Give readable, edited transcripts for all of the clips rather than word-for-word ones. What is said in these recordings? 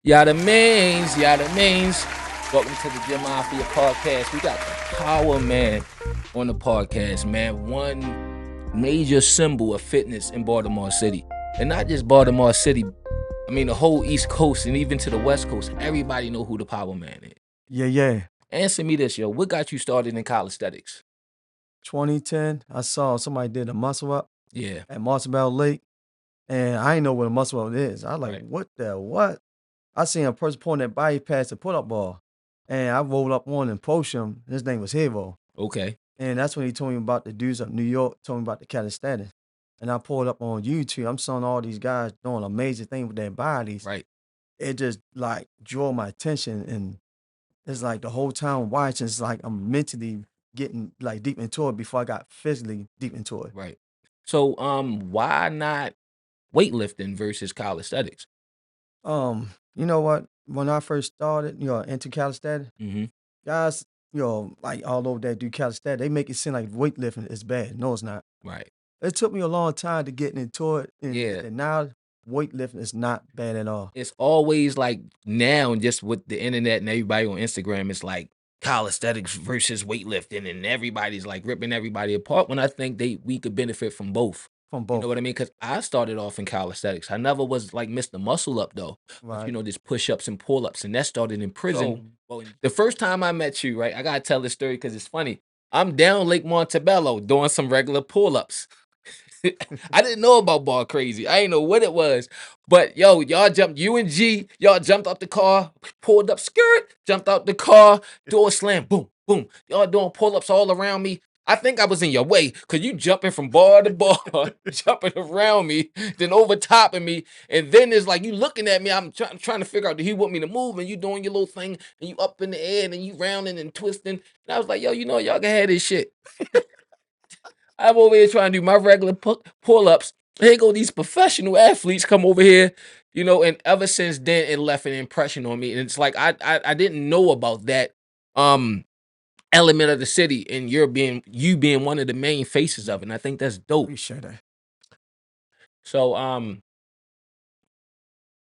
Yada means, yada means. Welcome to the Gym Mafia podcast. We got the Power Man on the podcast, man. One major symbol of fitness in Baltimore City. And not just Baltimore City, I mean the whole East Coast and even to the West Coast. Everybody know who the Power Man is. Yeah, yeah. Answer me this, yo. What got you started in calisthenics? 2010, I saw somebody did a muscle up Yeah, at Mossbell Lake, and I didn't know what a muscle up is. I was like, right. what the what? I seen a person pulling that body past the pull-up bar, and I rolled up on and approached him. His name was Hero, Okay, and that's when he told me about the dudes up New York, told me about the calisthenics. And I pulled up on YouTube. I'm seeing all these guys doing amazing things with their bodies. right. It just like drew my attention, and it's like the whole time watching, it's like I'm mentally getting like deep into it before I got physically deep into it. Right. So why not weightlifting versus calisthenics? You know what? When I first started, into calisthenics, Mm-hmm. guys, like all over that do calisthenics, they make it seem like weightlifting is bad. No, it's not. Right. It took me a long time to get into it, Yeah. and now weightlifting is not bad at all. It's always like now, just with the internet and everybody on Instagram, it's like calisthenics versus weightlifting, and everybody's like ripping everybody apart. When I think we could benefit from both. From You know both, what I mean? Because I started off in calisthenics. I never was like Mr. Muscle Up though. But right? just push ups and pull ups, and that started in prison. So, Well, the first time I met you, right? I gotta tell this story because it's funny. I'm down Lake Montebello doing some regular pull ups. I didn't know about Bar Crazy. I didn't know what it was. But yo, y'all jumped, you and G, y'all jumped out the car, pulled up, skirt, jumped out the car, door slam, boom, boom. Y'all doing pull-ups all around me. I think I was in your way because you jumping from bar to bar, jumping around me, then over topping me. And then it's like you looking at me. I'm trying to figure out, do he want me to move? And you doing your little thing, and you up in the air, and you rounding and twisting. And I was like, yo, y'all can have this shit. I'm over here trying to do my regular pull-ups. Here go these professional athletes come over here, and ever since then it left an impression on me. And it's like I didn't know about that um element of the city, and you being one of the main faces of it. And I think that's dope. appreciate that. So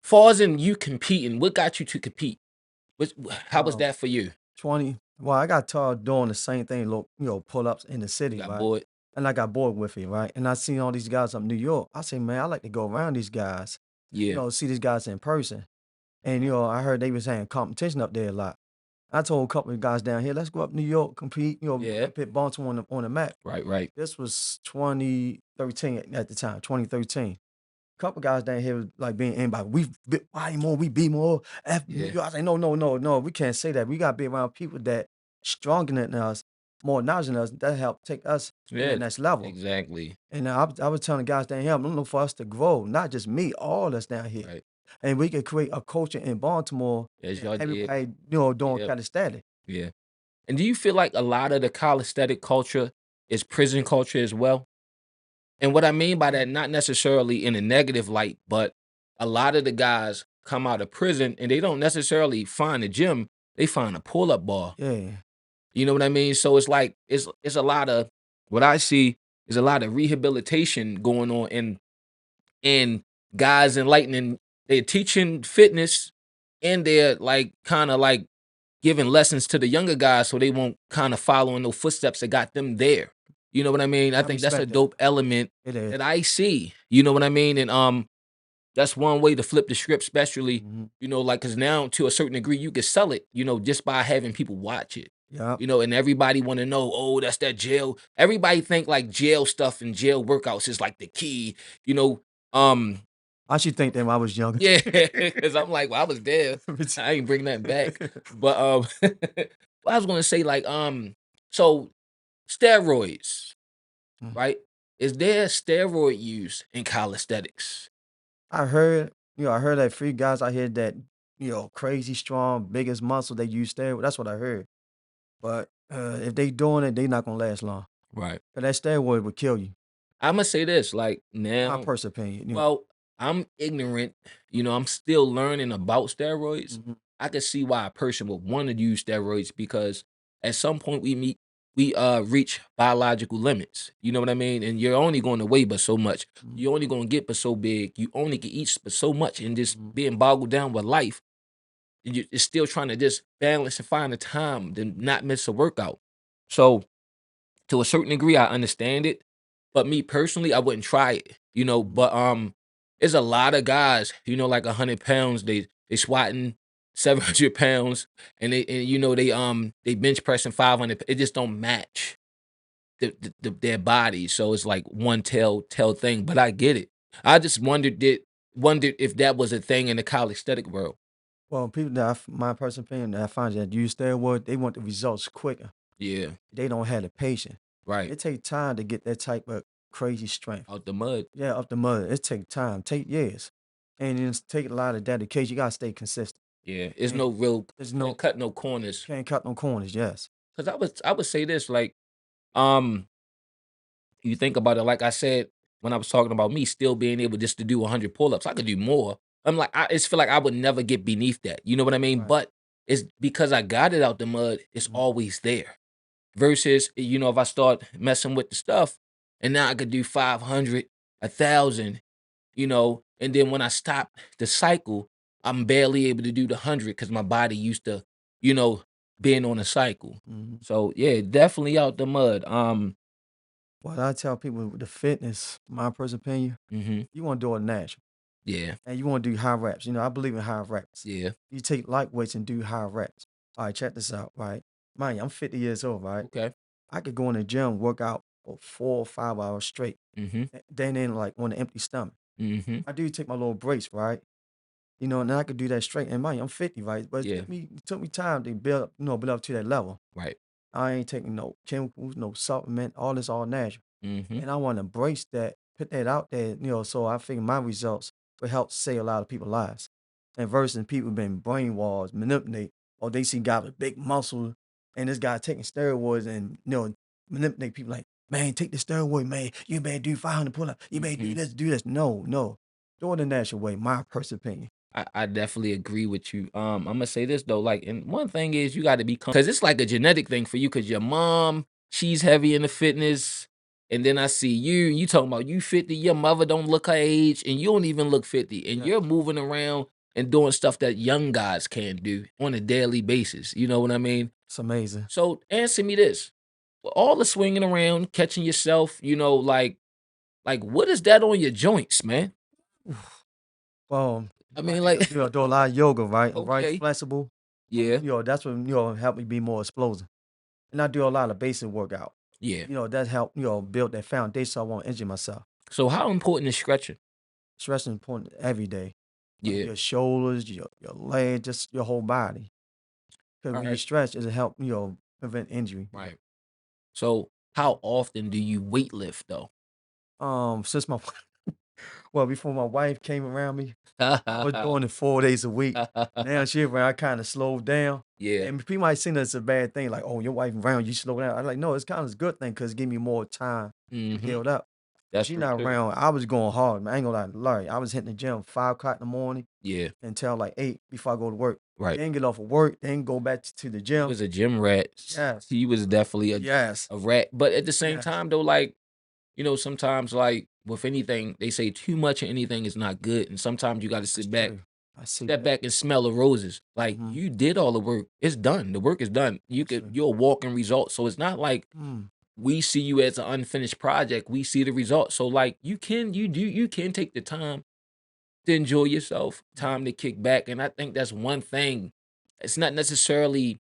far as in you competing, what got you to compete? How was Um, that for you? 20. Well, I got tired doing the same thing, pull ups in the You city, got right? bored? And I got bored with it, right? And I seen all these guys up in New York. I say, man, I like to go around these guys, Yeah. see these guys in person. And I heard they was having competition up there a lot. I told a couple of guys down here, let's go up New York, compete, Yeah. put Baltimore on the map. Right, right. This was 2013 at the time, 2013. Couple guys down here was like being anybody. We body more, we be more. F New Yeah. York. I say, no, no, no, no. We can't say that. We gotta be around people that stronger than us, more knowledge than us. That help take us to the Yeah. next level. Exactly. And I was telling the guys down here, I'm looking for us to grow, not just me, all of us down here. Right. And we could create a culture in Baltimore As and y'all did. everybody, doing Yeah. calisthenics. Yeah. And do you feel like a lot of the calisthenic culture is prison culture as well? And what I mean by that, not necessarily in a negative light, but a lot of the guys come out of prison and they don't necessarily find a gym, they find a pull-up bar. Yeah. You know what I mean? So it's like it's a lot of what I see is a lot of rehabilitation going on and guys enlightening, they're teaching fitness and they're like kind of like giving lessons to the younger guys so they won't kind of follow in those footsteps that got them there. You know what I mean? I I think that's a respect that. dope element It is. that I see. You know what I mean? And that's one way to flip the script, especially, Mhm. like because now to a certain degree you can sell it, just by having people watch it. Yep. And everybody want to know, oh, that's that jail. Everybody think like jail stuff and jail workouts is like the key, you know. Um, I should think that when I was younger. yeah, because I'm like, well, I was there. I ain't bring nothing back. But I was gonna say like so steroids, Mm. right? Is there steroid use in calisthenics? I heard that free guys out here that, crazy strong, biggest muscle, they use steroid. That's what I heard. But if they doing it, they not gonna last long. Right. But that steroid would kill you. I'm gonna say this, like My now, personal opinion. well, I'm ignorant. I'm still learning about steroids. Mhm. I can see why a person would want to use steroids because at some point we reach biological limits. You know what I mean? And you're only going to weigh but so much. Mhm. You're only going to get but so big. You only can eat but so much, and just Mhm. being boggled down with life. It's still trying to just balance and find the time to not miss a workout. So to a certain degree, I understand it, but me personally, I wouldn't try it, Mhm. but, there's a lot of guys, like 100 pounds, they squatting 700 pounds and they bench pressing 500. It just don't match their bodies. So it's like one tell thing, but I get it. I just wondered if that was a thing in the calisthenic world. Well, people that my personal opinion that I find that use steroid, they want the results quicker. Yeah, They don't have the patience. right. It take time to get that type of crazy strength. Out the mud. Yeah, up the mud. It take time, take years, and it's take a lot of dedication. You gotta stay consistent. Yeah, it's And no real there's can't no cut no corners. can't cut no corners. Yes. 'Cause I would say this, like, um, you think about it, like I said, when I was talking about me still being able just to do 100 pull-ups, I could do more. I'm like, I just feel like I would never get beneath that. You know what I mean? Right. But it's because I got it out the mud, it's Mhm. always there. Versus, if I start messing with the stuff and now I could do 500, 1,000, and then when I stop the cycle, I'm barely able to do the 100 because my body used to, you know, being on a cycle. Mhm. So yeah, definitely out the mud. What I tell people with the fitness, my personal opinion, Mhm. you want to do it natural, Yeah, and you want to do high reps. I believe in high reps. yeah. You take light weights and do high reps. All right, check this out. Right, mind you, I'm 50 years old. Right, Okay. I could go in the gym, work out for 4 or 5 hours straight, Mhm. then like on an empty stomach. Mhm. I do take my little brace, right? And then I could do that straight. And mind you, I'm 50, right? But Yeah. it took me time to build up, build up to that level. Right. I ain't taking no chemicals, no supplement, all this all natural. Mhm. And I want to embrace that, put that out there, so I figure my results will help save a lot of people's lives. And versus people been brainwashed, manipulate, or they see guy with big muscle and this guy taking steroids and manipulate people like, man, take the steroid, man. You better do 500 pull up. You better Mhm. do this. No, no. Do it the natural way, my personal opinion. I definitely agree with you. I'm gonna say this though, like, and one thing is you got to be because it's like a genetic thing for you. Because your mom, she's heavy into fitness, and then I see you. You talking about you 50. Your mother don't look her age, and you don't even look 50, and Yeah, you're moving around and doing stuff that young guys can't do on a daily basis. You know what I mean? it's amazing. So answer me this: with all the swinging around, catching yourself, like what is that on your joints, man? Well, I I mean, do, like, do a lot of yoga, right? I'm very okay, flexible. yeah, That's what, help me be more explosive. And I do a lot of basic workout. yeah. That help, build that foundation so I won't injure myself. So how important is stretching? Stretching is important every day. Yeah. Your shoulders, your legs, just your whole body. Because All when you right. stretch, it'll help, prevent injury. Right. So how often do you weight lift though? Since well, before my wife came around me, I was doing it 4 days a week. Now she around, I kind of slowed down. Yeah. And people might think that's a bad thing, like, oh, your wife around, you slow down. I'm like, no, it's kind of a good thing because it give me more time to Mhm. build up. That's She true not too. around. I was going hard, man. I ain't gonna lie. I was hitting the gym 5 o'clock in the morning Yeah. until like 8 before I go to work. Right. Then get off of work, then go back to the He gym. was a gym rat. Yes. He was definitely a Yes. a rat. But at the same Yes. time though, like, sometimes like with anything, they say too much of anything is not good. And sometimes you gotta That's sit back, true. I see step that. back and smell the roses. Like Mm-hmm. you did all the work. It's done. The work is done. That's true. You're a walking result. So it's not like Mm. we see you as an unfinished project. We see the result. So like you can take the time to enjoy yourself, Mm-hmm. time to kick back. And I think that's one thing. It's not necessarily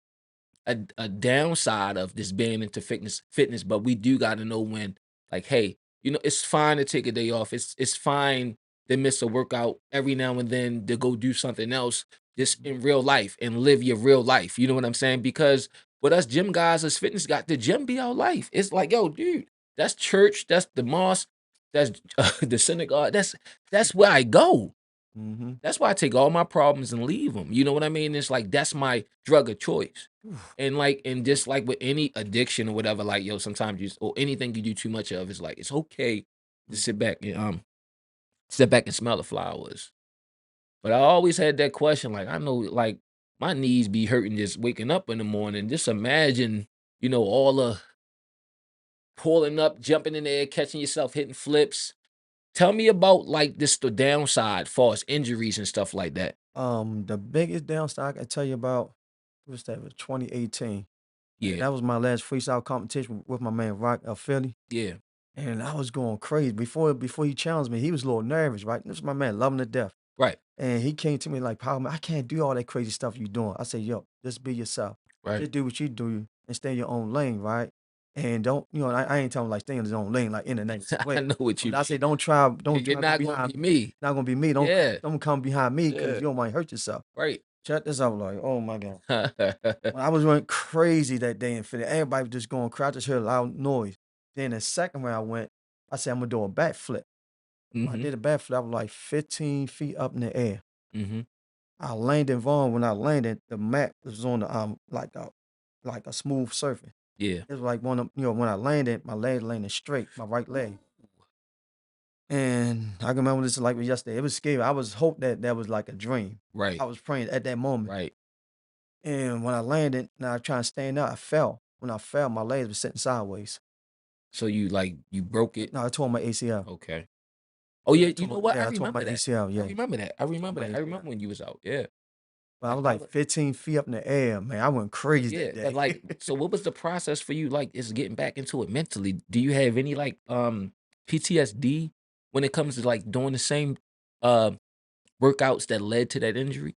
a downside of this being into fitness, but we do got to know when, like, hey, it's fine to take a day off. It's fine to miss a workout every now and then to go do something else just Mm-hmm. in real life and live your real life. You know what I'm saying? Because with us gym guys, as fitness guys, the gym be our life. It's like, yo, dude, that's church, that's the mosque, that's the synagogue. That's where I go. Mm-hmm. That's why I take all my problems and leave them. You know what I mean? It's like that's my drug of choice. And just like with any addiction or whatever, like yo, sometimes or anything you do too much of, it's like it's okay to Mm-hmm. sit back and smell the flowers. But I always had that question, like I know, like my knees be hurting just waking up in the morning. Just imagine, all the pulling up, jumping in the air, catching yourself, hitting flips. Tell me about like this the downside, false injuries and stuff like that. The biggest downside I can tell you about was that was 2018. And Yeah, that was my last freestyle competition with my man Rock Philly. yeah, And I was going crazy. Before he challenged me, he was a little nervous, right? This is my man, loving to death. right, And he came to me like, Power man, I can't do all that crazy stuff you doing. I said, yo, just be yourself. right. Just do what you do and stay in your own lane, right? And don't, I ain't telling him like stay in his own lane, like in a negative I way. know what you But I say, mean. don't You're try to go not gonna behind be me. not gonna be me. Yeah, Don't come behind me because yeah, you don't want to hurt yourself. right. Check this out, like, oh my God. When I was running crazy that day in Philly, everybody was just going crazy. I just heard a loud noise. Then the second round I went, I said, I'm gonna do a backflip. When I Mhm, did a backflip, I was like 15 feet up in the air. mhm. I landed wrong. When I landed, the mat was on the like a smooth surface. Yeah. It was like one of when I landed, my leg landed straight, my right leg. Ooh, And I can remember this like yesterday. It was scary. I was hope that that was like a dream. I right, was praying at that moment. right. And when I landed, now I trying to stand up, I fell. When I fell, my legs were sitting sideways. So you broke it? No, I tore my ACL. Okay. Oh, yeah, I you tore know my what? I yeah, I tore my remember that. ACL. I Yeah, remember that. I tore remember my that. I ACL. remember when you was out. Yeah. But I That was that like was 15 feet up in the air, man. I went crazy yeah, that and, day. like, so what was the process for you, like, is getting back into it mentally? Do you have any, like, PTSD when it comes to, like, doing the same, uh, workouts that led to that injury?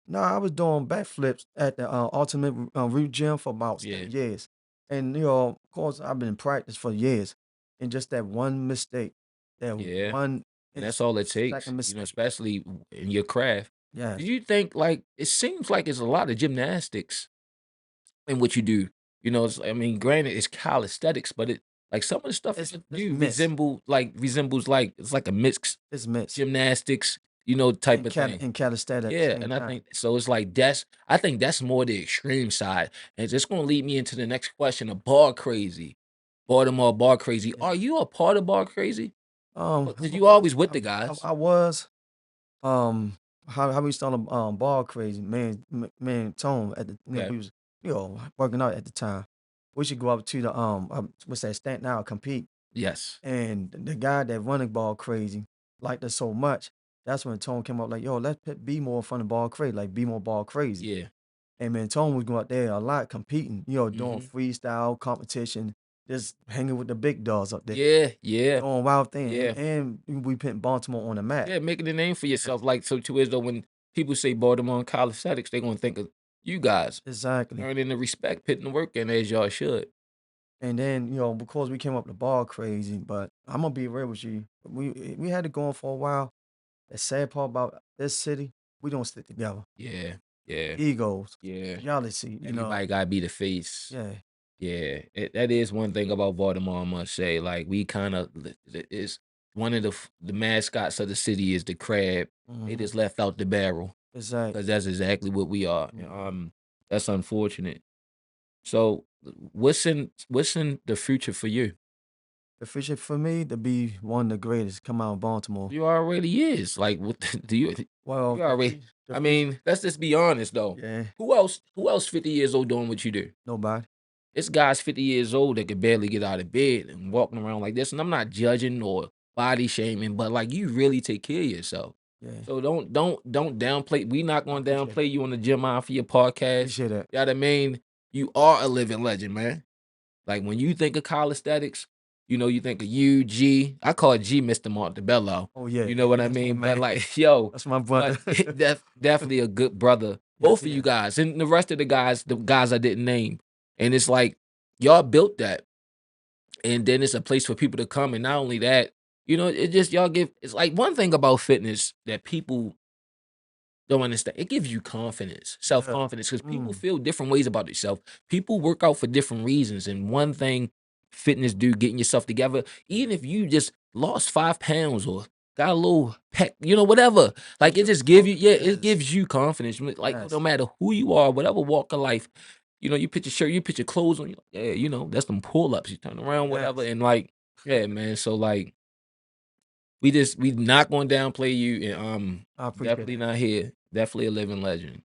No, I was doing backflips at the Ultimate Root Gym for about Yeah. 7 years, and of course, I've been in practice for years, and just that one mistake, that Yeah. one And that's all it takes, second mistake. especially in your craft. Do Yes, you think, like, it seems like it's a lot of gymnastics in what you do? I mean, granted, it's calisthenics, but it like some of the stuff you it's do miss, resembles like it's like a mixed it's miss, gymnastics, type of thing. and calisthenics at the Yeah, same and I time. think so. It's like I think that's more the extreme side, and it's just gonna lead me into the next question of bar crazy, Baltimore Bar Crazy. Yeah. Are you a part of Bar Crazy? I Because you was, always with the guys. I was, um, how we started ball crazy, man, Tone at the Okay. we was working out at the time. We should go up to the what's that stand now compete. Yes. And the guy that running ball crazy liked us so much. That's when Tone came up like, yo, let's put be more fun of ball crazy, like be more ball crazy. Yeah. And man, Tone was going out there a lot competing, doing Mhm. freestyle competition, just hanging with the big dogs up there, Yeah. Yeah. doing wild things. Yeah. And we put Baltimore on the map. Yeah. Making a name for Yeah, yourself, like so too. As though when people say Baltimore and calisthenics, they're gonna think of you guys exactly. earning the respect, putting the work in as y'all should. And then, because we came up the ball crazy, but I'm gonna be real with you. We had it going for a while. The sad part about this city, we don't stick together. Yeah. Yeah. Egos, Yeah. jealousy, Everybody gotta be the face. yeah. Yeah, that is one thing about Baltimore, I must say. Like we kind of is one of the mascots of the city is the crab. They Mhm. just left out the barrel because Exactly. that's exactly what we are. Mhm. That's unfortunate. So, what's in the future for you? The future for me to be one of the greatest come out of Baltimore. You already is. Like, what do you? Well, You already. the I future, mean, let's just be honest though. yeah, Who else 50 years old doing what you do? nobody. It's guys 50 years old that could barely get out of bed and walking around like this. And I'm not judging or body shaming, but like you really take care of yourself. Yeah, So don't downplay. We not I gonna appreciate downplay that. you on the Gym Mafia podcast. Appreciate that. You know what I mean? You are a living legend, man. Like when you think of calisthenics, you think of you, G. I call G Mr. Montebello. Oh yeah, You know what I that's my mean? But man. like, yo, That's my but brother. definitely a good brother. Yes, Both he of you is. guys and the rest of the guys I didn't name. And it's like y'all built that. And then it's a place for people to come. And not only that, it just y'all give it's like one thing about fitness that people don't understand. It gives you confidence, It does. self-confidence, because people Mm. feel different ways about themselves. People work out for different reasons. And one thing fitness do, getting yourself together, even if you just lost 5 pounds or got a little peck, whatever. Like Gives it you just give you, yeah, it confidence. gives you confidence. Like no Yes. matter who you are, whatever walk of life, you put your shirt, you put your clothes on, yeah, that's them pull-ups. You turn around, whatever, Yes. and like, yeah, man. So like we not gonna downplay you and I appreciate definitely that. not here. Definitely a living legend.